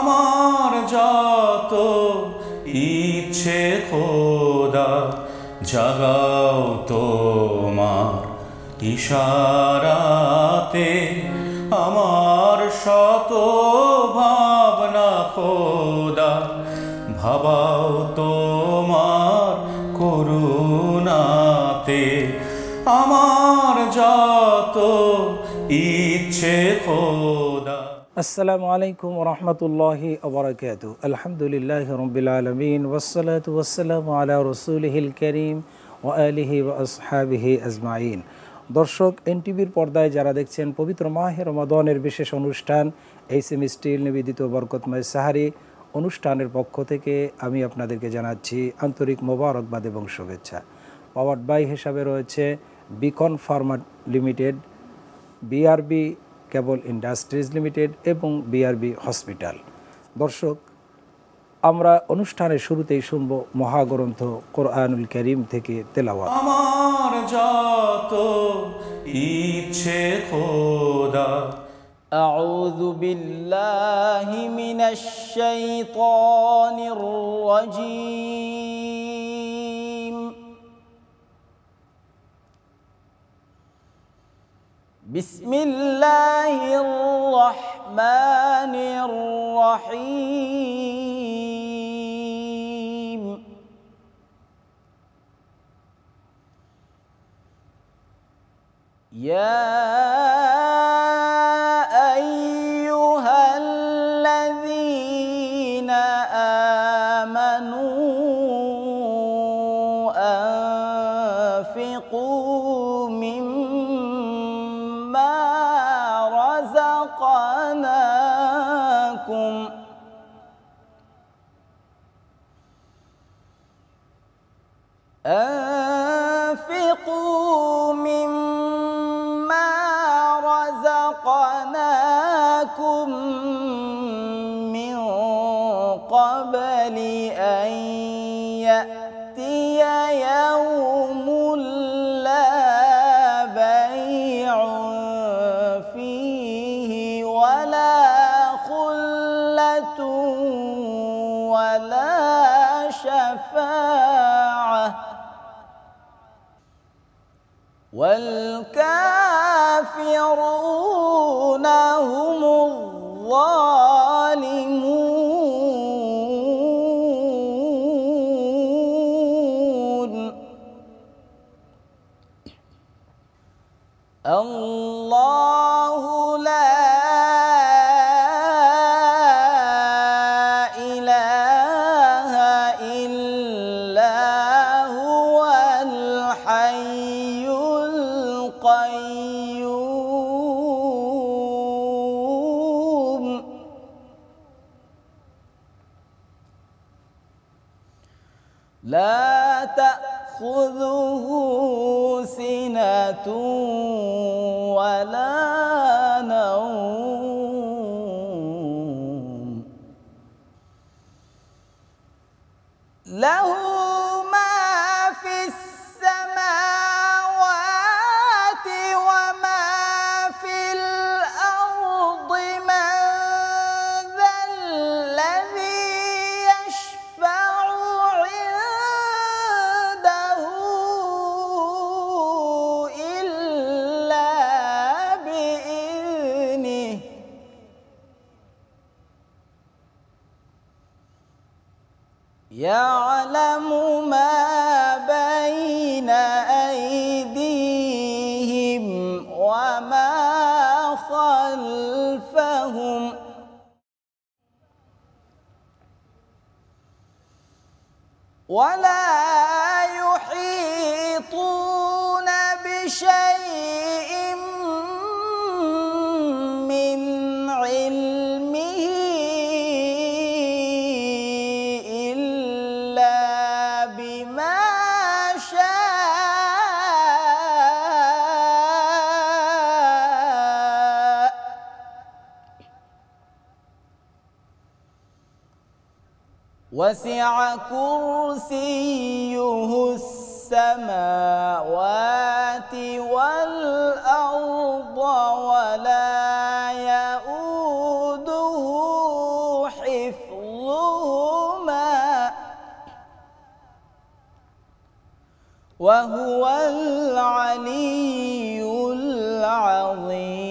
আমার যত ইচ্ছে খোদা জাগাও তোমার ইশারাতে, আমার শত ভাবনা খোদা ভাবাও তোমার করুণাতে। আমার যত ইচ্ছে খোদা। আসসালামু আলাইকুম রহমতুল্লাহি ওবরাকাতু। আলহামদুলিল্লাহ রব্বিল আলামিন ওয়াসসালাতু ওয়াসসালামু আলা রাসূলিহিল কারীম ওয়া আলিহি ওয়া আসহাবিহি আজমাইন। দর্শক, এনটিভির পর্দায় যারা দেখছেন পবিত্র মাহে রমাদানের বিশেষ অনুষ্ঠান এইচএম স্টিল নিবেদিত বরকতময় সাহারি অনুষ্ঠানের পক্ষ থেকে আমি আপনাদেরকে জানাচ্ছি আন্তরিক মোবারকবাদ এবং শুভেচ্ছা। পাওয়ার্ড বাই হিসাবে রয়েছে Beacon Pharma limited, BRB cable industries limited এবং বিআরবি হসপিটাল। দর্শক, আমরা অনুষ্ঠানের শুরুতেই শুনব মহাগ্রন্থ কোরআনুল কারীম থেকে তেলাওয়াত। আমার যত ইচ্ছে খোদা। আউযু বিল্লাহি মিনাশ শাইতানির রাজীম। বিসমিল্লাহির রহমানির রহিম। ইয়া আইয়ুহাল্লাযীনা আমানু আনফিকু মিম্মা রাযাকনাকুম أنفقوا مما رزقناكم من قبل أن يأتي يوم لا بيع فيه ولا خلة ولا شفاعة والكافرون هم الظالمون. الله لا إله إلا هو الحي القيوم لا تأخذه سنة ولا نوم له ما في السماوات وما في الأرض. من ذا الذي يشفع عنده إلا بإذنه يعلم ما بين أيديهم وما خلفهم ولا يحيطون بشيء من علمه إلا بما شاء وسع كرسيه السماوات والأرض ولا يؤوده حفظهما وهو العلي العظيم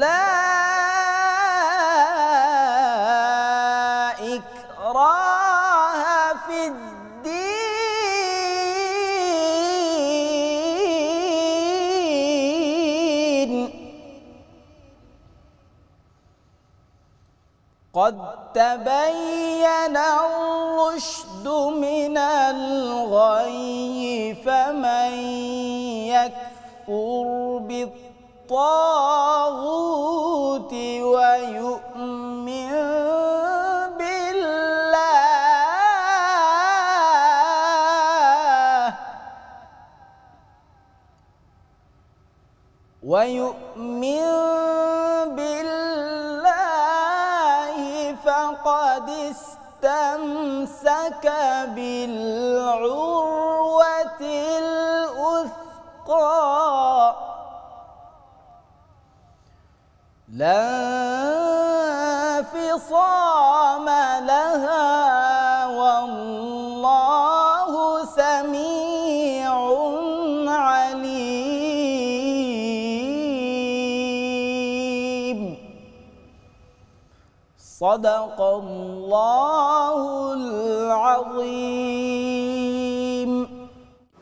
لا إكراه في الدين قد تبين الرشد من الغي فمن يكفر بالطاغوت ويؤمن بالله فقد استمسك بالعروة الوثقى لا انفصام لها والله سميع عليم صدق الله العظيم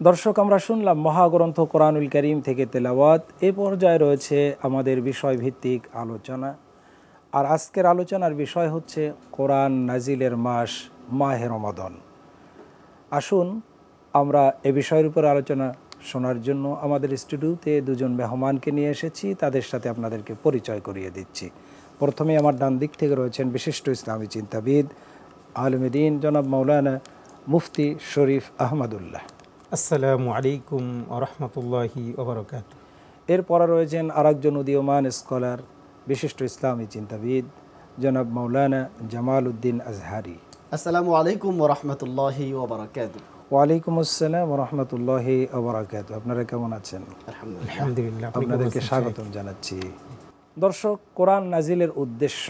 দর্শক, আমরা শুনলাম মহাগ্রন্থ কোরআনুল কারীম থেকে তেলাওয়াত। এ পর্যায়ে রয়েছে আমাদের বিষয়ভিত্তিক আলোচনা। আর আজকের আলোচনার বিষয় হচ্ছে কোরআন নাজিলের মাস মাহে রমাদান। আসুন আমরা এ বিষয়ের উপর আলোচনা শোনার জন্য আমাদের স্টুডিওতে দুজন মেহমানকে নিয়ে এসেছি। তাদের সাথে আপনাদেরকে পরিচয় করিয়ে দিচ্ছি। প্রথমে আমার ডান দিক থেকে রয়েছেন বিশিষ্ট ইসলামী চিন্তাবিদ আলেমে দ্বীন জনাব মাওলানা মুফতি শরীফ আহমদুল্লাহ। আসসালামু আলাইকুম ওয়া রাহমাতুল্লাহি ওয়া বারাকাতুহু। এরপরে রয়েছেন আরেকজন উদীয়মান স্কলার বিশিষ্ট ইসলামী চিন্তাবিদ জনাব মাওলানা জামাল উদ্দিন আজহারি। আসসালামু আলাইকুম ওয়া রাহমাতুল্লাহি ওয়া বারাকাতুহু। ওয়ালাইকুম আসসালাম ওয়া রাহমাতুল্লাহি ওয়া বারাকাতুহু। আপনারা কেমন আছেন? আলহামদুলিল্লাহ, আপনাদেরকে স্বাগতম জানাচ্ছি। দর্শক, কোরআন নাজিলের উদ্দেশ্য,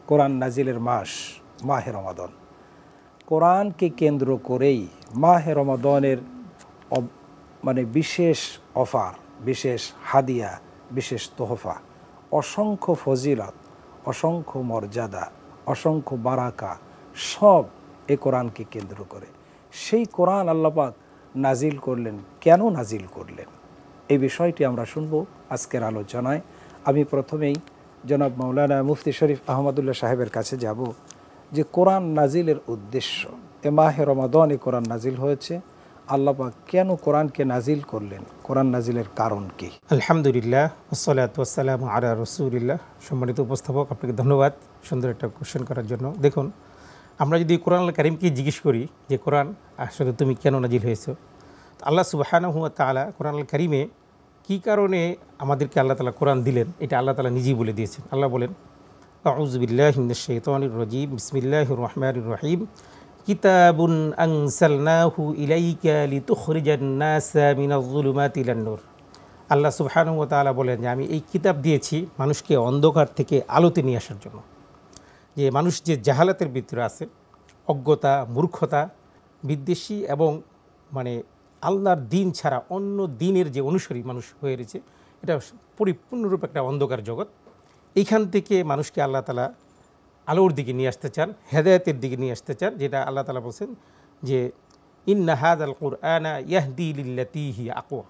কোরআন নাজিলের মাস মাহে রমাদান। কোরআনকে কেন্দ্র করেই মাহে রমাদানের বিশেষ অফার, বিশেষ হাদিয়া, বিশেষ তোহফা, অসংখ্য ফজিলত, অসংখ্য মর্যাদা, অসংখ্য বারাকা সব এ কোরআনকে কেন্দ্র করে। সেই কোরআন আল্লাহ পাক নাজিল করলেন, কেন নাজিল করলেন, এই বিষয়টি আমরা শুনব আজকের আলোচনায়। আমি প্রথমেই জনাব মাওলানা মুফতি শরীফ আহমদুল্লাহ সাহেবের কাছে যাব যে কোরআন নাজিলের উদ্দেশ্য, এ মাহে রমাদানে কোরআন নাজিল হয়েছে, আল্লাহ পাক কেন কোরআনকে নাজিল করলেন, কোরআন নাজিলের কারণ কি? আলহামদুলিল্লাহ ওয়াসসালাতু ওয়াসসালামু আলা রাসূলিল্লাহ। সম্মানিত উপস্থাপক, আপনাকে ধন্যবাদ সুন্দর একটা কোশ্চেন করার জন্য। দেখুন, আমরা যদি কোরআনুল কারীমকে জিজ্ঞেস করি যে কোরআন আসলে তুমি কেন নাজিল হয়েছো, আল্লাহ সুবহানাহু ওয়া তাআলা কোরআনুল কারীমে কী কারণে আমাদেরকে আল্লাহ তাআলা কোরআন দিলেন, এটা আল্লাহ তাআলা নিজেই বলে দিয়েছেন। আল্লাহ বলেন, আউযু বিল্লাহি মিনাশ শাইতানির রাজীম, বিসমিল্লাহির রহমানির রহিম, কিতাবুন আনজালনাহু ইলাইকা লিতুখরিজান নাসা মিনাজ যুলুমাতি ইলান নূর। আল্লাহ সুবহানাহু ওয়া তাআলা বলেন যে আমি এই কিতাব দিয়েছি মানুষকে অন্ধকার থেকে আলোতে নিয়ে আসার জন্য। যে মানুষ যে জাহালাতের ভিতরে আছে, অজ্ঞতা, মূর্খতা, বিদ্বেষী এবং আল্লাহর দিন ছাড়া অন্য দিনের যে অনুসারী মানুষ হয়ে রয়েছে, এটা পরিপূর্ণরূপে একটা অন্ধকার জগৎ। এইখান থেকে মানুষকে আল্লাহ তাআলা আলোর দিকে নিয়ে আসতে চান, হেদায়েতের দিকে নিয়ে আসতে চান, যেটা আল্লাহ তাআলা বলছেন যে ইন্না হাযাল কুরআনা ইয়াহদি লিল্লাতী হিয়া আকওয়া।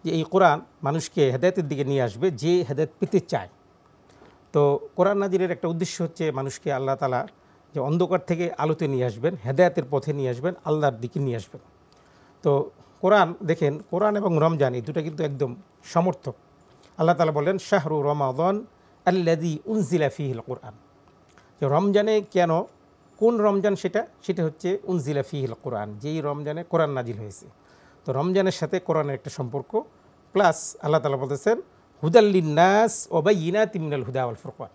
যে এই কোরআন মানুষকে হেদায়েতের দিকে নিয়ে আসবে, যে হেদায়েত পেতে চায়। তো কোরআন নাজিলের একটা উদ্দেশ্য হচ্ছে মানুষকে আল্লাহ তাআলা যে অন্ধকার থেকে আলোতে নিয়ে আসবেন, হেদায়েতের পথে নিয়ে আসবেন, আল্লাহর দিকে নিয়ে আসবেন। তো কোরআন দেখেন, কোরআন এবং রমজান এই দুটো কিন্তু একদম সমর্থক। আল্লাহ তাআলা বলেন শাহরু রমাদান আল্লাযী উনজিলা ফীহিল কোরআন। যে রমজানে কেন, কোন রমজান সেটা হচ্ছে উনজিলা ফীহিল কোরআন, যেই রমজানে কোরআন নাজিল হয়েছে। তো রমজানের সাথে কোরআনের একটা সম্পর্ক, প্লাস আল্লাহ তাআলা বলতেছেন হুদাল লিন্নাস ওয়া বাইয়িনাতিম মিনাল হুদা ওয়াল ফুরকান।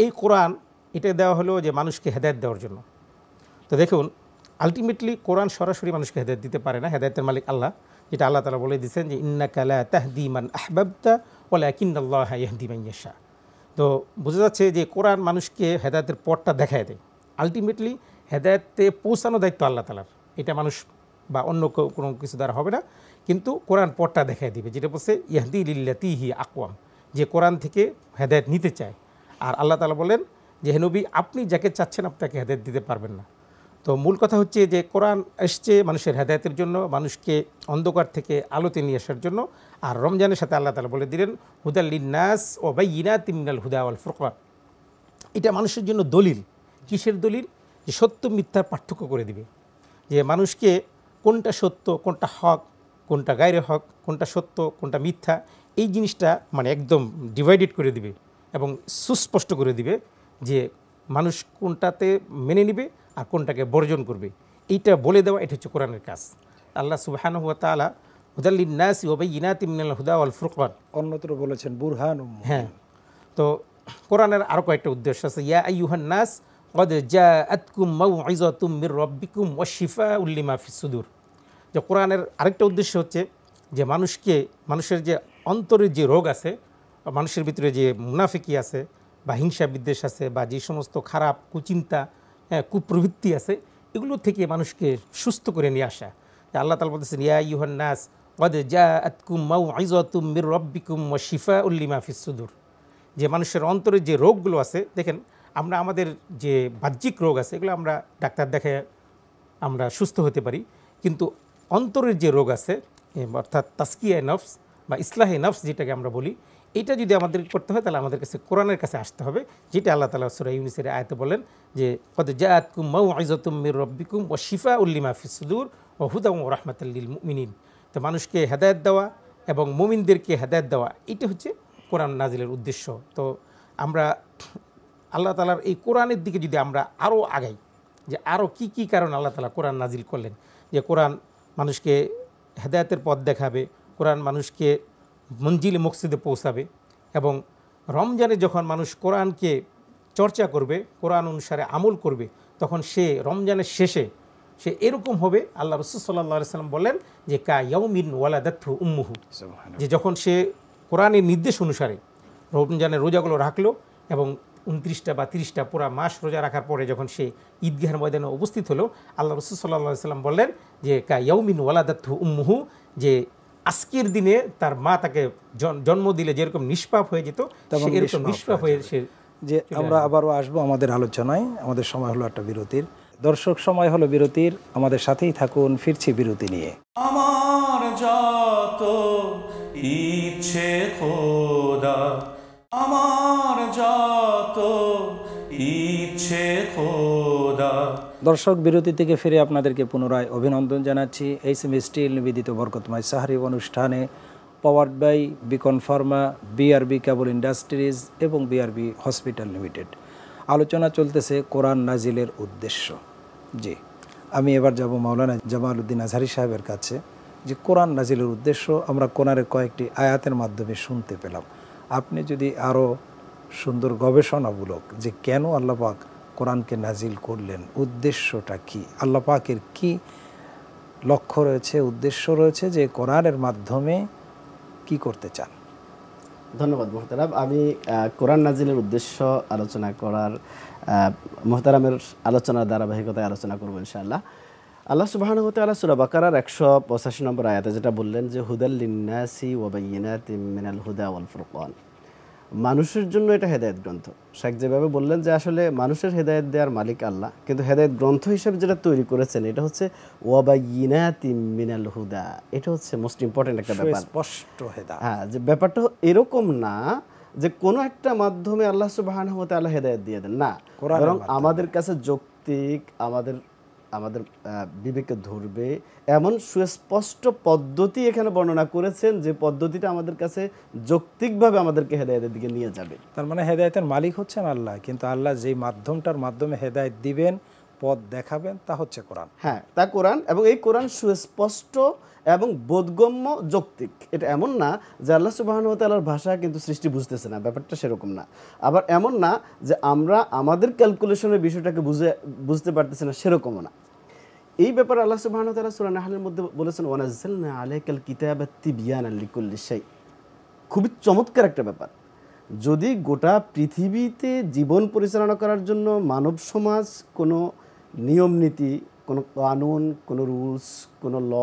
এই কোরআন এটা দেওয়া হলো যে মানুষকে হেদায়েত দেওয়ার জন্য। তো দেখুন, আলটিমেটলি কোরআন সরাসরি মানুষকে হেদায়েত দিতে পারে না, হেদায়েতের মালিক আল্লাহ, যেটা আল্লাহ তাআলা বলে দিয়েছেন যে ইন্নাকা লা তাহদি মান আহবাবতা ওয়ালাকিন্নাল্লাহা ইয়াহদি মান ইয়াশা। তো বোঝা যাচ্ছে যে কোরআন মানুষকে হেদায়েতের পথটা দেখায় দেয়। আলটিমেটলি হেদায়েতে পৌঁছানো দায়িত্ব আল্লাহ তাআলার, এটা মানুষ বা অন্য কোনো কিছু দ্বারা হবে না, কিন্তু কোরআন পথটা দেখায় দিবে, যেটা বলছে ইয়াহদি লিল্লাতি হি আকওয়াম, যে কোরআন থেকে হেদায়েত নিতে চায়। আর আল্লাহ তাআলা বলেন যে হে নবী, আপনি যাকে চাচ্ছেন আপনাকে হেদায়েত দিতে পারবেন না। তো মূল কথা হচ্ছে যে কোরআন এসছে মানুষের হেদায়েতের জন্য, মানুষকে অন্ধকার থেকে আলোতে নিয়ে আসার জন্য। আর রমজানের সাথে আল্লাহ তাআলা বলে দিলেন হুদাল লিন্নাস ওয়া বাইয়িনাতিম মিনাল হুদা ওয়াল ফুরকান, এটা মানুষের জন্য দলিল। কিসের দলিল? যে সত্য মিথ্যার পার্থক্য করে দিবে, যে মানুষকে কোনটা সত্য, কোনটা হক, কোনটা গায়রে হক, কোনটা সত্য, কোনটা মিথ্যা, এই জিনিসটা মানে একদম ডিভাইডেড করে দিবে এবং সুস্পষ্ট করে দিবে যে মানুষ কোনটাতে মেনে নেবে আর কোনটাকে বর্জন করবে। এইটা বলে দেওয়া, এটা হচ্ছে কোরআনের কাজ। আল্লাহ সুবহানাহু ওয়া তাআলা হুদাল লিন্নাসি ওয়া বাইয়িনাতিম মিনাল হুদা ওয়াল ফুরকান, অন্যত্র বলেছেন বুরহান। হ্যাঁ। তো কোরআনের আরও কয়েকটা উদ্দেশ্য আছে। ইয়া আইয়ুহান নাস ক্বাদ জাআতকুম মাউইযাতুম মির রাব্বিকুম ওয়া শিফাউল লিমা ফিস সুদূর। যে কোরআনের আরেকটা উদ্দেশ্য হচ্ছে যে মানুষের যে অন্তরের যে রোগ আছে, মানুষের ভিতরে যে মুনাফিকি আছে বা হিংসা বিদ্বেষ আছে বা যে সমস্ত খারাপ কুচিন্তা, কুপ্রবৃত্তি আছে, এগুলো থেকে মানুষকে সুস্থ করে নিয়ে আসা। আল্লাহ তাআলা বলতেছেন ইয়া আইয়ুহান নাস ক্বাদ জাআতকুম মাউইযাতুম মির রাব্বিকুম ওয়া শিফাউল লিমা ফিস সুদূর। যে মানুষের অন্তরের যে রোগগুলো আছে, দেখেন আমরা আমাদের যে বাহ্যিক রোগ আছে এগুলো আমরা ডাক্তার দেখে আমরা সুস্থ হতে পারি, কিন্তু অন্তরের যে রোগ আছে অর্থাৎ তাসকিয়া নফস বা ইসলাহে নফস যেটাকে আমরা বলি, এটা যদি আমাদের করতে হয় তাহলে আমাদের কাছে কোরআনের কাছে আসতে হবে, যেটা আল্লাহ তাআলা সূরা ইউনূসের আয়াতে বলেন যে ক্বাদ জাআতকুম মাউইযাতুম মির রাব্বিকুম ওয়া শিফাউল লিমা ফিস সুদূর ওয়া হুদাও ওয়া রাহমাতাল লিল মুমিনিন। তো মানুষকে হেদায়েত দেওয়া এবং মুমিনদেরকে হেদায়েত দেওয়া, এটা হচ্ছে কোরআন নাজিলের উদ্দেশ্য। তো আমরা আল্লাহ তাআলার এই কোরআনের দিকে যদি আমরা আরও আগাই, যে আরও কি কি কারণ আল্লাহ তাআলা কোরআন নাজিল করলেন, যে কোরআন মানুষকে হেদায়েতের পথ দেখাবে, কোরআন মানুষকে মঞ্জিলে মকসিদে পৌঁছাবে, এবং রমজানে যখন মানুষ কোরআনকে চর্চা করবে, কোরআন অনুসারে আমল করবে, তখন সে রমজানের শেষে সে এরকম হবে, আল্লাহ রাসূল সাল্লাল্লাহু আলাইহি ওয়াসাল্লাম বলেন যে কা ইয়াউমিন ওয়ালাদাতহু উম্মুহু, যে যখন সে কোরআনের নির্দেশ অনুসারে রমজানের রোজাগুলো রাখলো এবং 29টা বা 30টা পুরা মাস রোজা রাখার পরে যখন সে ঈদগাহের ময়দানে উপস্থিত হলো, আল্লাহ রাসূল সাল্লাল্লাহু আলাইহি ওয়াসাল্লাম বললেন যে কা ইয়াউমিন ওয়ালাদাতহু উম্মুহু, যে আজকের দিনে তার মা তাকে জন্ম দিলে যেরকম নিষ্পাপ হয়ে যেত, এরকম নিষ্পাপ হয়ে সে। যে আমরা আবারও আসবো আমাদের আলোচনায়, আমাদের সময় হলো একটা বিরতির। দর্শক, সময় হলো বিরতির, আমাদের সাথেই থাকুন, ফিরছি বিরতি নিয়ে। আমার যত ইচ্ছে খোদা, আমার যত ইচ্ছে খোদা। দর্শক, বিরতি থেকে ফিরে আপনাদেরকে পুনরায় অভিনন্দন জানাচ্ছি। এইচএম স্টিল নিবেদিত বরকতময় সাহরি অনুষ্ঠানে powered by Beacon Pharma, BRB cable industries এবং বিআরবি হসপিটাল লিমিটেড। আলোচনা চলতেছে কোরআন নাজিলের উদ্দেশ্য। জি, আমি এবার যাব মাওলানা জামাল উদ্দিন আজহারি সাহেবের কাছে। যে কোরআন নাজিলের উদ্দেশ্য আমরা কোরআনের কয়েকটি আয়াতের মাধ্যমে শুনতে পেলাম। আপনি যদি আরও সুন্দর গবেষণামূলক যে কেন আল্লাহ পাক কোরআনকে নাজিল করলেন, উদ্দেশ্যটা কি, আল্লাহ পাকের কি লক্ষ্য রয়েছে, উদ্দেশ্য রয়েছে, যে কোরআনের মাধ্যমে কি করতে চান? ধন্যবাদ মোহতারাম। আমি কোরআন নাজিলের উদ্দেশ্য আলোচনা করার মোহতারামের আলোচনার ধারাবাহিকতায় আলোচনা করবো ইনশাআল্লাহ। আল্লাহ সুবহানাহু ওয়া তাআলা সূরা বাকারার 185 নম্বর আয়াতে যেটা বললেন যে হুদাল লিন্নাসি ওয়া বাইয়িনাতিম মিনাল হুদা ওয়াল ফুরকান, মানুষের জন্য এটা হেদায়েত গ্রন্থ। শেখ যেভাবে বললেন যে আসলে মানুষের হেদায়েত দেওয়ার মালিক আল্লাহ, কিন্তু হেদায়েত গ্রন্থ হিসেবে যেটা তৈরি করেছেন এটা হচ্ছে ওয়া বাইয়িনাতিম মিনাল হুদা। এটা হচ্ছে মোস্ট ইম্পর্টেন্ট একটা ব্যাপার, স্পষ্ট হেদায়েত। হ্যাঁ, যে ব্যাপারটা এরকম না যে কোনো একটা মাধ্যমে আল্লাহ সুবহানাহু ওয়া তাআলা হেদায়েত দিয়ে দেন, না, বরং আমাদের কাছে যৌক্তিক, আমাদের বিবেকে ধরবে এমন সুস্পষ্ট পদ্ধতি এখানে বর্ণনা করেছেন, যে পদ্ধতিটা আমাদের কাছে যৌক্তিকভাবে আমাদেরকে হেদায়েতের দিকে নিয়ে যাবে। তার মানে হেদায়েতের মালিক হচ্ছেন আল্লাহ, কিন্তু আল্লাহ যেই মাধ্যমটার মাধ্যমে হেদায়েত দিবেন, পথ দেখাবেন, তা হচ্ছে কোরআন। হ্যাঁ, তা কোরআন, এবং এই কোরআন সুস্পষ্ট এবং বোধগম্য, যৌক্তিক। এটা এমন না যে আল্লাহ সুবহানাহু ওয়া তাআলার ভাষা কিন্তু সৃষ্টি বুঝতেছে না, ব্যাপারটা সেরকম না। আবার এমন না যে আমরা আমাদের ক্যালকুলেশনের বিষয়টাকে বুঝতে পারতেছি না, সেরকমও না। এই ব্যাপারে আল্লাহ সুবহানাহু ওয়া তাআলা সূরা নাহলের মধ্যে বলেছেন ওয়ানাজ্জালনা আলাইকাল কিতাবা তিবয়ানান লিকুল্লি শাই। খুবই চমৎকার একটা ব্যাপার। যদি গোটা পৃথিবীতে জীবন পরিচালনা করার জন্য মানব সমাজ কোনো নিয়ম নীতি, কোনো কানুন, কোনো রুলস, কোনো ল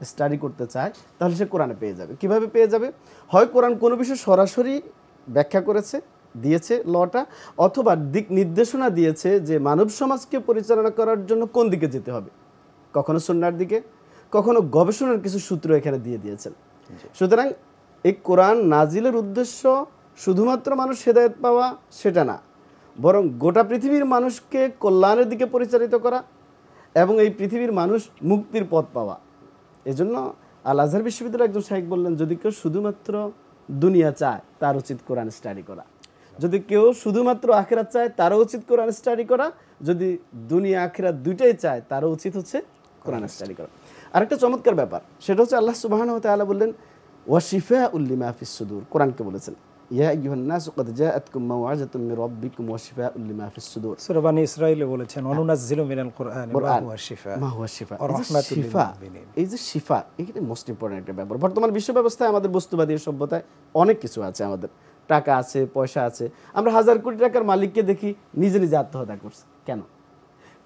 স্টাডি করতে চায়, তাহলে সে কোরআনে পেয়ে যাবে। কিভাবে পেয়ে যাবে? হয় কোরআন কোনো বিষয় সরাসরি ব্যাখ্যা করেছে, দিয়েছে লটা, অথবা দিক নির্দেশনা দিয়েছে যে মানব সমাজকে পরিচালনা করার জন্য কোন দিকে যেতে হবে, কখনো সুন্নাহর দিকে, কখনো গবেষণার কিছু সূত্র এখানে দিয়ে দিয়েছেন। সুতরাং এই কোরআন নাজিলের উদ্দেশ্য শুধুমাত্র মানুষ হেদায়েত পাওয়া সেটা না, বরং গোটা পৃথিবীর মানুষকে কল্যাণের দিকে পরিচালিত করা এবং এই পৃথিবীর মানুষ মুক্তির পথ পাওয়া। এজন্য আল আজহার বিশ্ববিদ্যালয়ের একজন শাইখ বললেন, যদি কেউ শুধুমাত্র দুনিয়া চায় তার উচিত কোরআন স্টাডি করা, যদি কেউ শুধুমাত্র আখিরাত চায় তারও উচিত কোরআন স্টাডি করা, যদি দুনিয়া আখিরাত দুইটাই চায় তারও উচিত হচ্ছে কোরআন স্টাডি করা। আরেকটা চমৎকার ব্যাপার, সেটা হচ্ছে আল্লাহ সুবহানাহু ওয়া তাআলা বললেন ওয়াশিফাউল লিমা ফিস সুদূর। কোরআনকে বলেছেন ইয়া আইয়ুহান নাসু ক্বাদ জাআতকুম মাওয়াযাতুম মির রাব্বিকুম ওয়াশিফাউল লিমা ফিস সুদূর। সূরা বানী ইসরাঈলে বলেছেন ওয়ানুনাজ্জিলু মিনাল কুরআনি মা হুয়া শিফা মা হুয়া শিফা। ওয়া রাহমাতুল লিল মুমিনিন। এই যে শিফা, এটা মোস্ট ইম্পর্টেন্ট একটা ব্যাপার। বর্তমান বিশ্ব ব্যবস্থায় আমাদের বস্তুবাদী সভ্যতায় অনেক কিছু আছে, আমাদের টাকা আছে, পয়সা আছে, আমরা হাজার কোটি টাকার মালিককে দেখি নিজে নিজে আত্মহত্যা করছে। কেন?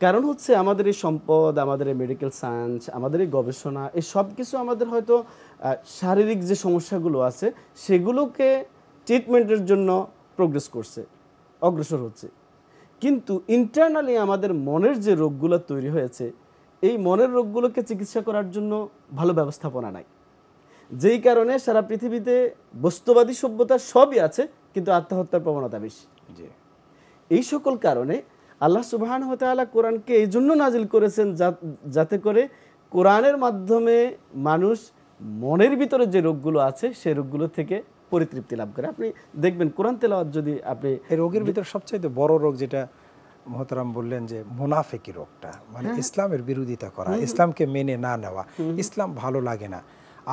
কারণ হচ্ছে আমাদের এই সম্পদ, আমাদের এই মেডিকেল সায়েন্স, আমাদের এই গবেষণা, এই সব কিছু আমাদের হয়তো শারীরিক যে সমস্যাগুলো আছে সেগুলোকে ট্রিটমেন্টের জন্য প্রোগ্রেস করছে, অগ্রসর হচ্ছে, কিন্তু ইন্টারনালি আমাদের মনের যে রোগগুলো তৈরি হয়েছে, এই মনের রোগগুলোকে চিকিৎসা করার জন্য ভালো ব্যবস্থাপনা নাই। যেই কারণে সারা পৃথিবীতে বস্তুবাদী সভ্যতা সবই আছে, কিন্তু আত্মহত্যার প্রবণতা বেশি। এই সকল কারণে আল্লাহ সুবহানাহু ওয়া তাআলা কোরআনকে এই জন্য নাজিল করেছেন যাতে করে কোরআনের মাধ্যমে মানুষ মনের ভিতরে যে রোগগুলো আছে সেই রোগগুলো থেকে পরিতৃপ্তি লাভ করে। আপনি দেখবেন কোরআন তেলাওয়াত যদি আপনি, এই রোগের ভিতরে সবচেয়ে বড় রোগ যেটা মোহতারাম বললেন যে মুনাফিকি রোগটা, মানে ইসলামের বিরোধিতা করা, ইসলামকে মেনে না নেওয়া, ইসলাম ভালো লাগে না,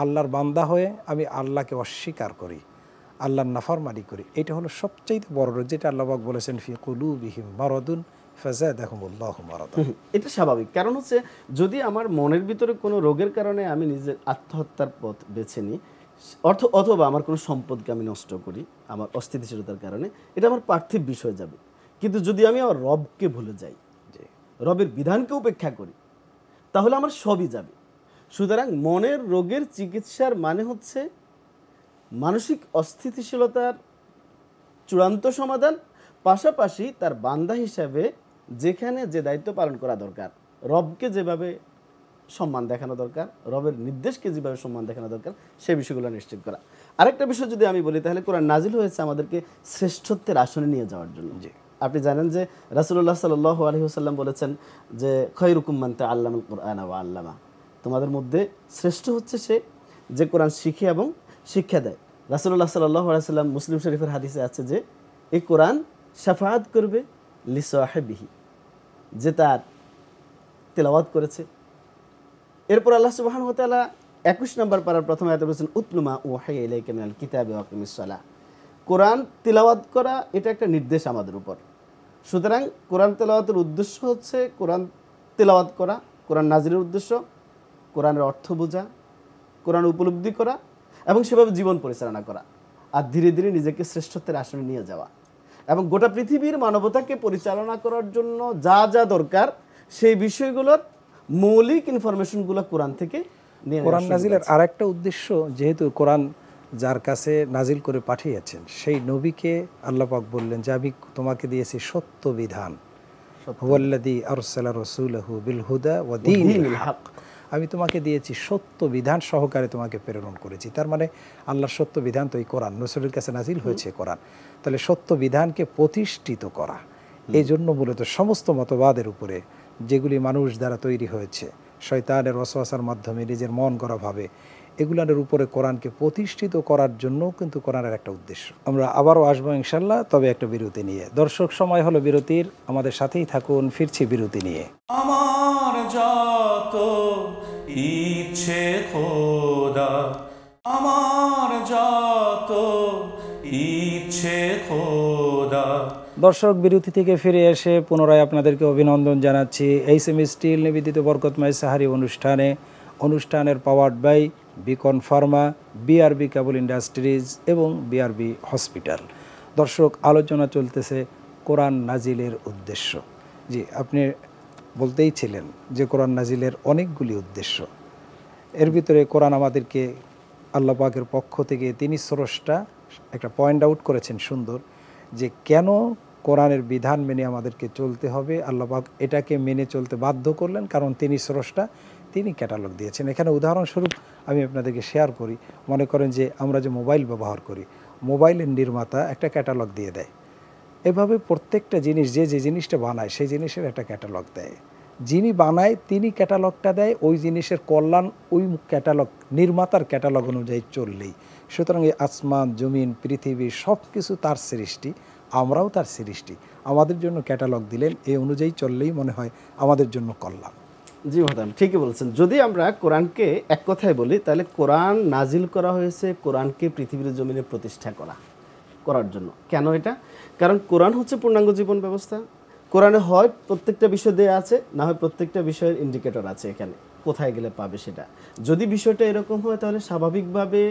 আল্লাহর বান্দা হয়ে আমি আল্লাহকে অস্বীকার করি, আল্লাহর নাফরমানি করি, এটা হলো সবচেয়ে বড় রোগ, যেটা আল্লাহ পাক বলেছেন ফি কুলুবিহিম মারাদুন ফাযাদাহুমুল্লাহু মারাদা। এটা স্বাভাবিক, কারণ হচ্ছে যদি আমার মনের ভিতরে কোনো রোগের কারণে আমি নিজের আত্মহত্যার পথ বেছে নিই, অথবা আমার কোনো সম্পদকে আমি নষ্ট করি আমার অস্থিতিশীলতার কারণে, এটা আমার পার্থিব বিষয় যাবে। কিন্তু যদি আমি আমার রবকে ভুলে যাই, রবের বিধানকে উপেক্ষা করি, তাহলে আমার সবই যাবে। সুতরাং মনের রোগের চিকিৎসার মানে হচ্ছে মানসিক অস্থিতিশীলতার চূড়ান্ত সমাধান, পাশাপাশি তার বান্দা হিসাবে যেখানে যে দায়িত্ব পালন করা দরকার, রবকে যেভাবে সম্মান দেখানো দরকার, রবের নির্দেশকে যেভাবে সম্মান দেখানো দরকার, সেই বিষয়গুলো নিশ্চিত করা। আরেকটা বিষয় যদি আমি বলি, তাহলে কোরআন নাজিল হয়েছে আমাদেরকে শ্রেষ্ঠত্বের আসনে নিয়ে যাওয়ার জন্য। আপনি জানেন যে রাসূলুল্লাহ সাল্লাল্লাহু আলাইহি ওয়াসাল্লাম বলেছেন যে খায়রুকুম মান তাআল্লামাল কুরআনা ওয়া আল্লামা, তোমাদের মধ্যে শ্রেষ্ঠ হচ্ছে সে যে কোরআন শিখে এবং শিক্ষা দেয়। রাসূলুল্লাহ সাল্লাল্লাহু আলাইহি ওয়াসাল্লাম মুসলিম শরীফের হাদিসে আছে যে এই কোরআন শাফাআত করবে লিসাহিবিহি, যে তার তেলাওয়াত করেছে। এরপর আল্লাহ সুবহানাহু ওয়া তাআলা 21 নম্বর পারার প্রথম আয়াতে বলেছেন উতলুমা উহিয়া ইলাইকা মিনাল কিতাবি ওয়া আকিমিস সালাহ। কোরআন তিলাওয়াত করা এটা একটা নির্দেশ আমাদের উপর। সুতরাং কোরআন তেলাওয়াতের উদ্দেশ্য হচ্ছে কোরআন তেলাওয়াত করা, কোরআন নাজিলের উদ্দেশ্য কোরআনের অর্থ বোঝা, কোরআন উপলব্ধি করা এবং সেভাবে জীবন পরিচালনা করা, আর ধীরে ধীরে নিজেকে শ্রেষ্ঠত্বের আসনে নিয়ে যাওয়া, এবং গোটা পৃথিবীর মানবতাকে পরিচালনা করার জন্য যা যা দরকার সেই বিষয়গুলোর মৌলিক ইনফরমেশনগুলো কোরআন থেকে নিয়ে। কোরআন নাজিলের আরেকটা উদ্দেশ্য, যেহেতু কোরআন যার কাছে নাজিল করে পাঠিয়েছেন সেই নবীকে আল্লাহ পাক বললেন যে আমি তোমাকে দিয়েছি সত্য বিধান, হুয়াল্লাযী আরসালা রাসূলাহু বিল হুদা ওয়া দীনিল হক, আমি তোমাকে দিয়েছি সত্য বিধান সহকারে তোমাকে প্রেরণ করেছি। তার মানে আল্লাহর সত্য বিধান তো এই কোরআন, রাসূলের কাছে নাজিল হয়েছে কোরআন, তাহলে সত্য বিধানকে প্রতিষ্ঠিত করা। এই জন্য মূলত সমস্ত মতবাদের উপরে যেগুলি মানুষ দ্বারা তৈরি হয়েছে শয়তানের ওয়াসওয়াসার মাধ্যমে নিজের মন গড়া ভাবে, এগুলোর উপরে কোরআনকে প্রতিষ্ঠিত করার জন্য কিন্তু কোরআনের একটা উদ্দেশ্য। আমরা আবারও আসবো ইনশাল্লাহ, তবে একটা বিরতি নিয়ে। দর্শক, সময় হলো বিরতির, আমাদের সাথেই থাকুন, ফিরছি বিরতি নিয়ে। আমার যত ইচ্ছে খোদা, আমার যত ইচ্ছে খোদা। দর্শক, বিরতি থেকে ফিরে এসে পুনরায় আপনাদেরকে অভিনন্দন জানাচ্ছি এইচএম স্টিল নিবেদিত বরকতময় সাহারি অনুষ্ঠানের powered by Beacon Pharma, BRB cable industries এবং বিআরবি হসপিটাল। দর্শক, আলোচনা চলতেছে কোরআন নাজিলের উদ্দেশ্য। জি, আপনি বলতেই ছিলেন যে কোরআন নাজিলের অনেকগুলি উদ্দেশ্য। এর ভিতরে কোরআন আমাদেরকে আল্লাহ পাকের পক্ষ থেকে, তিনি স্রষ্টা, একটা পয়েন্ট আউট করেছেন সুন্দর, যে কেন কোরআনের বিধান মেনে আমাদেরকে চলতে হবে। আল্লাহ পাক এটাকে মেনে চলতে বাধ্য করলেন কারণ তিনি স্রষ্টা, তিনি ক্যাটালগ দিয়েছেন। এখানে উদাহরণস্বরূপ আমি আপনাদেরকে শেয়ার করি। মনে করেন যে আমরা যে মোবাইল ব্যবহার করি, মোবাইলের নির্মাতা একটা ক্যাটালগ দিয়ে দেয়। এভাবে প্রত্যেকটা জিনিস, যে জিনিসটা বানায় সেই জিনিসের একটা ক্যাটালগ দেয়। যিনি বানায় তিনি ক্যাটালগটা দেয়, ওই জিনিসের কল্যাণ ওই ক্যাটালগ, নির্মাতার ক্যাটালগ অনুযায়ী চললেই। সুতরাং এই আসমান, জমিন, পৃথিবী সব কিছু তার সৃষ্টি, আমরাও তার সৃষ্টি। আমাদের জন্য ক্যাটালগ দিলেন, এই অনুযায়ী চললেই মনে হয় আমাদের জন্য কল্যাণ। জি মহতারাম, ঠিকই বলছেন। যদি আমরা কোরআনকে এক কথায় বলি, তাহলে কোরআন নাজিল করা হয়েছে কোরআনকে পৃথিবীর জমিনে প্রতিষ্ঠা করার জন্য। কেন এটা? কারণ কোরআন হচ্ছে পূর্ণাঙ্গ জীবন ব্যবস্থা। কোরআনে হয় প্রত্যেকটা বিষয় দেওয়া আছে, না হয় প্রত্যেকটা বিষয়ের ইন্ডিকেটর আছে এখানে, কোথায় গেলে পাবে সেটা। যদি বিষয়টা এরকম হয়, তাহলে স্বাভাবিকভাবে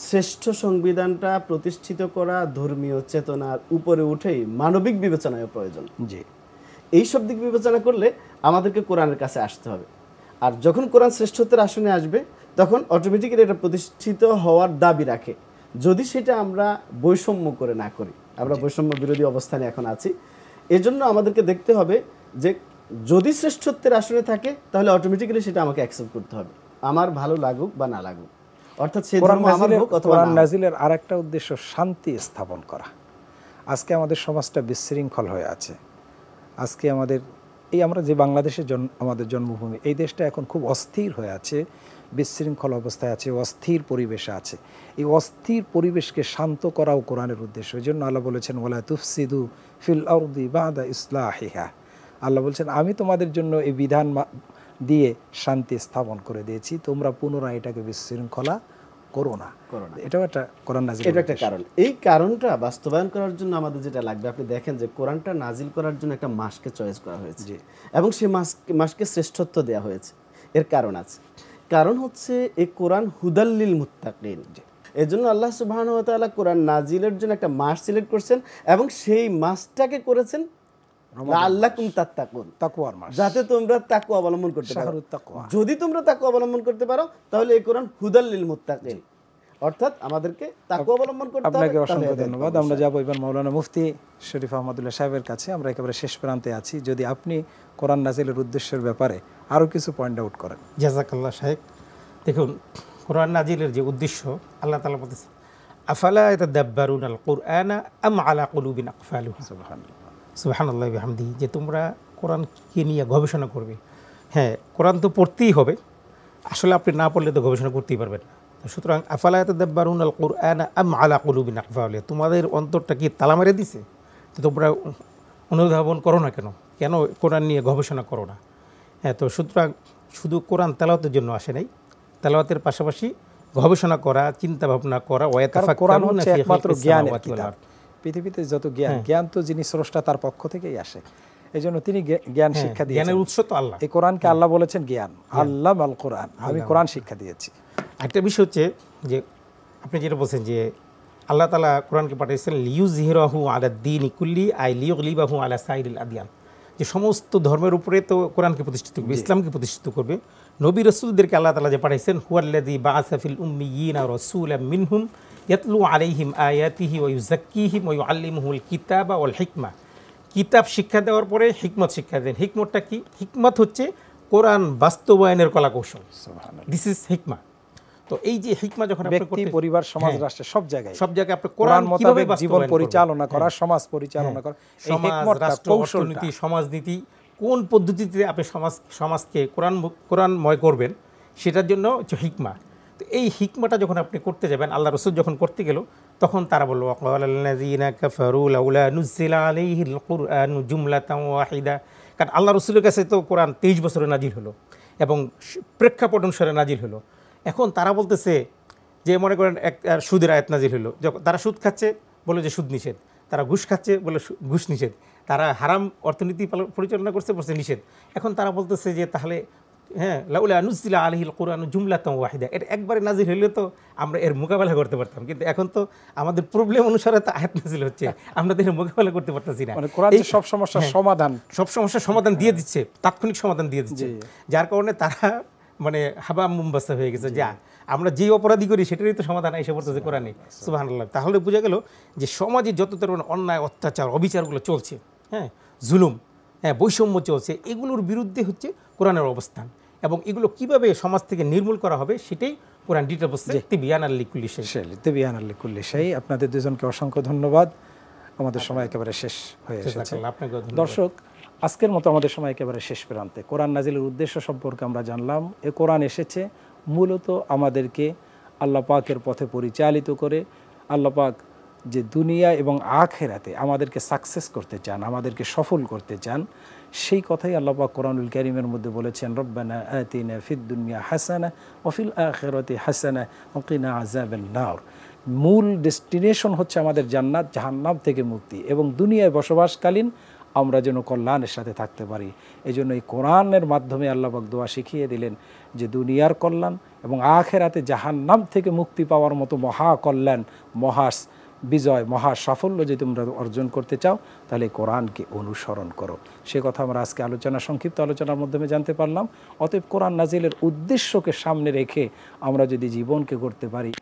শ্রেষ্ঠ সংবিধানটা প্রতিষ্ঠিত করা ধর্মীয় চেতনার উপরে উঠেই মানবিক বিবেচনায় প্রয়োজন। জি, এইসব দিক বিবেচনা করলে আমাদেরকে কোরআনের কাছে আসতে হবে। আর যখন কোরআন শ্রেষ্ঠত্বের আসনে আসবে, তখন অটোমেটিক্যালি এটা প্রতিষ্ঠিত হওয়ার দাবি রাখে, যদি সেটা আমরা বৈষম্য করে না করি। আমরা বৈষম্য বিরোধী অবস্থানে এখন আছি। এজন্য আমাদেরকে দেখতে হবে যে যদি শ্রেষ্ঠত্বের আসনে থাকে, তাহলে অটোমেটিক্যালি সেটা আমাকে অ্যাকসেপ্ট করতে হবে, আমার ভালো লাগুক বা না লাগুক। অর্থাৎ সেই ধর্ম আমার হোক অথবা কোরআন নাজিলের আরেকটা উদ্দেশ্য শান্তি স্থাপন করা। আজকে আমাদের সমাজটা বিশৃঙ্খল হয়ে আছে। আজকে আমরা যে বাংলাদেশের আমাদের জন্মভূমি, এই দেশটা এখন খুব অস্থির হয়ে আছে, বিশৃঙ্খল অবস্থায় আছে, অস্থির পরিবেশে আছে। এই অস্থির পরিবেশকে শান্ত করাও কোরআনের উদ্দেশ্য। এই জন্য আল্লাহ বলেছেন, ওয়ালা তুফসিদু ফিল আরদি বাদা ইসলাহিহা। আল্লাহ বলছেন, আমি তোমাদের জন্য এই বিধান দিয়ে শান্তি স্থাপন করে দিয়েছি, তোমরা পুনরায় এটাকে বিশৃঙ্খলা করো না। এটাও একটা কোরআন নাজিল, এটা একটা কারণ। এই কারণটা বাস্তবায়ন করার জন্য আমাদের যেটা লাগবে, আপনি দেখেন যে কোরআনটা নাজিল করার জন্য একটা মাসকে চয়েস করা হয়েছে, এবং সেই মাসকে শ্রেষ্ঠত্ব দেওয়া হয়েছে। এর কারণ আছে। কারণ হচ্ছে এই কোরআন হুদাল্লিল মুত্তাকিন। এর জন্য আল্লাহ সুবহানাহু ওয়া তাআলা কোরআন নাজিলের জন্য একটা মাস সিলেক্ট করেছেন, এবং সেই মাসটাকে করেছেন লাআল্লাকুম তাত্তাকুন, তাকওয়ার মাস, যাতে তোমরা তাকওয়া অবলম্বন করতে পারো। যদি তোমরা তাকওয়া অবলম্বন করতে পারো, তাহলে এই কোরআন হুদাল্লিল মুত্তাকিন, অর্থাৎ আমাদেরকে তাকওয়া অবলম্বন করতে হবে। আপনাকে অসংখ্য ধন্যবাদ। আমরা যাব এবার মাওলানা মুফতি শরীফ আহমদুল্লাহ সাহেবের কাছে। আমরা একেবারে শেষ প্রান্তে আছি, যদি আপনি কোরআন নাজিলের উদ্দেশ্যের ব্যাপারে আরও কিছু পয়েন্ট আউট করেন। জাযাকাল্লাহ সাহেব। দেখুন, কোরআন নাজিলের যে উদ্দেশ্য, আল্লাহ তাআলা বলতেছেন, আফালা ইয়াতাদাব্বারুনাল কুরআনা আম আলা কুলুবিন আকফালুহা। সুবহানাল্লাহি ওয়া বিহামদিহি, যে তোমরা কোরআনকে নিয়ে গবেষণা করবে। হ্যাঁ, কোরআন তো পড়তেই হবে, আসলে আপনি না পড়লে তো গবেষণা করতেই পারবেন না। সুতরাং আফালা ইয়াতাদাব্বারুনাল কুরআনা আম আলা কুলুবিন আকফালুহা, তোমাদের অন্তরটা কি তালা মেরে দিছে? তো তোমরা অনুধাবন করো না, কেন কোরআন নিয়ে গবেষণা করো না? হ্যাঁ, তো সুতরাং শুধু কোরআন তেলাওয়াতের জন্য আসে নাই, তেলাওয়াতের পাশাপাশি গবেষণা করা, চিন্তা ভাবনা করা। কোরআন হচ্ছে একমাত্র জ্ঞানের কিতাব। পৃথিবীতে যত জ্ঞান তো যিনি স্রষ্টা তার পক্ষ থেকেই আসে। এই জন্য তিনি জ্ঞান শিক্ষা দিয়েছেন। জ্ঞানের উৎস তো আল্লাহ। এই কোরআনকে আল্লাহ বলেছেন জ্ঞান, আল্লামাল কোরআন, আমি কোরআন শিক্ষা দিয়েছি। একটা বিষয় হচ্ছে যে আপনি যেটা বলছেন যে আল্লাহ তাআলা কোরআনকে পাঠিয়েছেন লিইউযহিরাহু আলা দ্বীনি কুল্লি আই লিইগলিবাহু আলা সাইরিল আদিয়ান, যে সমস্ত ধর্মের উপরে তো কোরআনকে প্রতিষ্ঠিত করবে, ইসলামকে প্রতিষ্ঠিত করবে। নবী রাসূলদেরকে আল্লাহ তাআলা যে পাঠাইছেন, হুয়াল্লাযী বাআসা ফিল উম্মিয়িনা রাসূলাম মিনহুম ইয়াতলু আলাইহিম আয়াতিহি ওয়া ইউযাক্কিহিম ওয়া ইউআল্লিমুহুল কিতাবা ওয়াল হিকমা। কিতাব শিক্ষা দেওয়ার পরে হিকমত শিক্ষা দেন। হিকমতটা কি? হিকমত হচ্ছে কোরআন বাস্তবায়নের কলাকৌশল। This is হিকমা। তো এই যে হিকমা যখন আপনি ব্যক্তি, পরিবার, সমাজ, রাষ্ট্র সব জায়গায় আপনি কোরআন মোতাবেক জীবন পরিচালনা করা, সমাজ পরিচালনা করা, সমাজ, রাষ্ট্র, অর্থনীতি, সমাজনীতি কোন পদ্ধতিতে আপনি সমাজকে কোরআনময় করবেন, সেটার জন্য হচ্ছে হিকমা। তো এই হিকমাটা যখন আপনি করতে যাবেন, আল্লাহ রাসূল যখন করতে গেল, তখন তারা বলল ওয়াকালাল্লাযীনা কাফারু লাউলা নুজিলা আলাইহিল কুরআনু জুমলাতান ওয়াহিদা। কারণ আল্লাহ রাসূলের কাছে তো কোরআন 23 বছরে নাজিল হলো এবং প্রেক্ষাপট অনুসারে নাজিল হলো। এখন তারা বলতেছে যে মনে করেন এক সুদের আয়াত নাজিল হলো, যখন তারা সুদ খাচ্ছে, বলে যে সুদ নিষেধ। তারা ঘুষ খাচ্ছে বলে ঘুষ নিষেধ, তারা হারাম অর্থনীতি পরিচালনা করছে বলছে নিষেধ। এখন তারা বলতেছে যে তাহলে হ্যাঁ লাউলা নুজিলা আলাইহিল কুরআন জুমলাতান ওয়াহিদা, এটা একবারে নাজিল হইলে তো আমরা এর মোকাবেলা করতে পারতাম, কিন্তু এখন তো আমাদের প্রবলেম অনুসারে তো আয়াত নাজিল হচ্ছে, আমরা তো এর মোকাবেলা করতে পারতেছি না। মানে কোরআন সব সমস্যার সমাধান, সব সমস্যার সমাধান দিয়ে দিচ্ছে, তাৎক্ষণিক সমাধান দিয়ে দিচ্ছে, যার কারণে তারা মানে হাবা মুম্বাসা হয়ে গেছে। যা আমরা যেই অপরাধী করি সেটারই তো সমাধান এসে পড়তেছে কোরআনে, সুবহানাল্লাহ। তাহলে বোঝা গেল যে সমাজে যত ধরনের অন্যায়, অত্যাচার, অবিচারগুলো চলছে, হ্যাঁ জুলুম, হ্যাঁ বৈষম্য চলছে, এগুলোর বিরুদ্ধে হচ্ছে কোরআনের অবস্থান, এবং এগুলো কিভাবে সমাজ থেকে নির্মূল করা হবে সেটাই কোরআন ডিটেল বলছে, তিবিয়ান আল লিকুল্লি শাই। তিবিয়ান আল লিকুল্লি শাই। আপনাদের দুজনকে অসংখ্য ধন্যবাদ। আমাদের সময় একেবারে শেষ হয়ে এসেছে। দর্শক, আজকের মতো আমাদের সময় একেবারে শেষ প্রান্তে। কোরআন নাজিলের উদ্দেশ্য সম্পর্কে আমরা জানলাম। এ কোরআন এসেছে মূলত আমাদেরকে আল্লাহ পাকের পথে পরিচালিত করে, আল্লাহ পাক যে দুনিয়া এবং আখিরাতে আমাদেরকে সাকসেস করতে চান, আমাদেরকে সফল করতে চান, সেই কথাই আল্লাহ পাক কোরআনুল কারীমের মধ্যে বলেছেন, রব্বানা আতিনা ফিদ দুনিয়া হাসানা ওয়া ফিল আখিরাতি হাসানা ওয়া কিনা আযাবান নার। মূল ডেস্টিনেশন হচ্ছে আমাদের জান্নাত, জাহান্নাম থেকে মুক্তি, এবং দুনিয়ায় বসবাসকালীন আমরা যেন কল্যাণের সাথে থাকতে পারি। এই জন্য এই কোরআনের মাধ্যমে আল্লাহ পাক দোয়া শিখিয়ে দিলেন যে দুনিয়ার কল্যাণ এবং আখিরাতে জাহান্নাম থেকে মুক্তি পাওয়ার মতো মহা কল্যাণ, মহা বিজয়, মহা সাফল্য যদি তোমরা অর্জন করতে চাও তাহলে কোরআনকে অনুসরণ করো। সে কথা আমরা আজকে সংক্ষিপ্ত আলোচনার মাধ্যমে জানতে পারলাম। অতএব কোরআন নাজিলের উদ্দেশ্যকে সামনে রেখে আমরা যদি জীবনকে গড়তে পারি,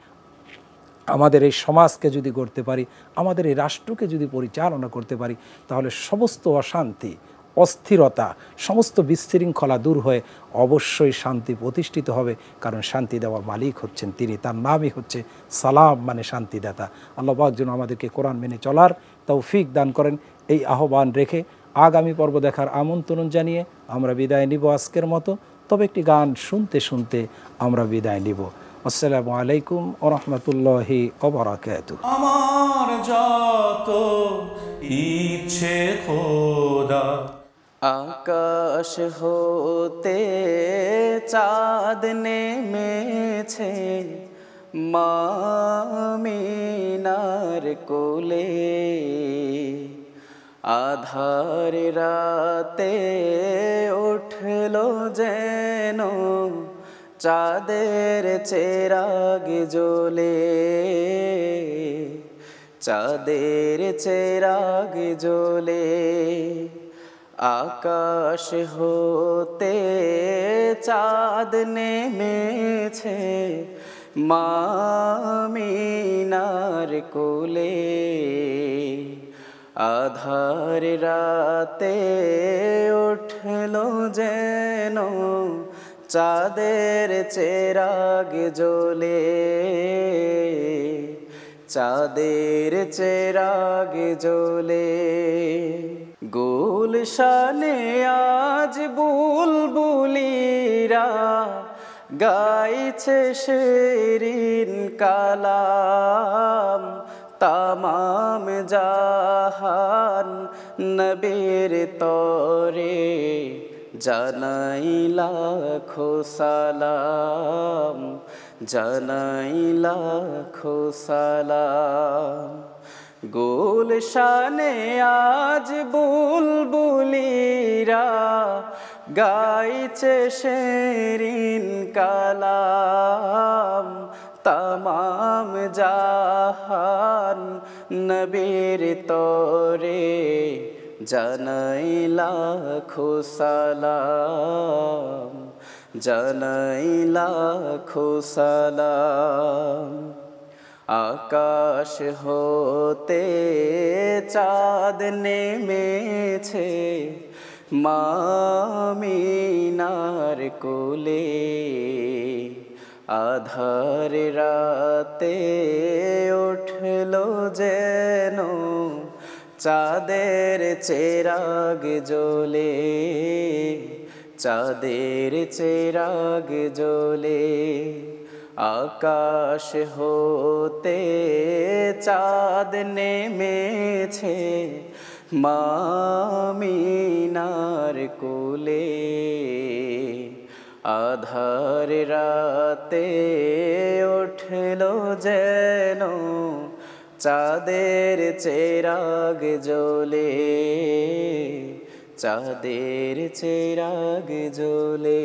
আমাদের এই সমাজকে যদি গড়তে পারি, আমাদের এই রাষ্ট্রকে যদি পরিচালনা করতে পারি, তাহলে সমস্ত অশান্তি, অস্থিরতা, সমস্ত বিশৃঙ্খলা দূর হয়ে অবশ্যই শান্তি প্রতিষ্ঠিত হবে। কারণ শান্তি দেওয়ার মালিক হচ্ছেন তিনি, তার নামই হচ্ছে সালাম, মানে শান্তিদাতা। আল্লাহ পাক যেন আমাদেরকে কোরআন মেনে চলার তৌফিক দান করেন, এই আহ্বান রেখে আগামী পর্ব দেখার আমন্ত্রণ জানিয়ে আমরা বিদায় নিব আজকের মতো। তবে একটি গান শুনতে শুনতে আমরা বিদায় নিব। আসসালামু আলাইকুম ওয়া রাহমাতুল্লাহি ওয়া বারাকাতুহু। আমার যত ইচ্ছে খোদা, আকাশ হতে চাঁদ নেমেছে মামিনার কোলে, আধার রাতে উঠলো যেন চাঁদের চেরাগ জ্বলে, চাঁদের চেরাগ জ্বলে। আকাশ হতে চাঁদ নেমেছে মামিনার কোলে, আধার রাতে উঠলো যেন চাঁদের চেরাগ জ্বলে, চাঁদের চেরাগ জ্বলে। গুলশানে আজ বুলবুলিরা গাইছে শিরিন কালাম, তামাম জাহান নবীর তরে জানাই লাখো সালাম, জানাই লাখো সালাম। গুলশানে আজ বুলবুলিরা গাইছে শিরিন কালাম, তামাম জাহান নবীর তরে জানাই লাখো সালাম, জানাই লাখো সালাম। আকাশ হতে চাঁদ নেমেছে মামিনার কোলে, আধার রাতে উঠলো যেন চাঁদের চেরাগ জ্বলে, চাঁদের চেরাগ জ্বলে। আকাশ হতে চাঁদ নেমেছে মামিনার কোলে, আধার রাতে উঠলো যেন চাঁদের চেরাগ জ্বলে, চাঁদের চেরাগ জ্বলে।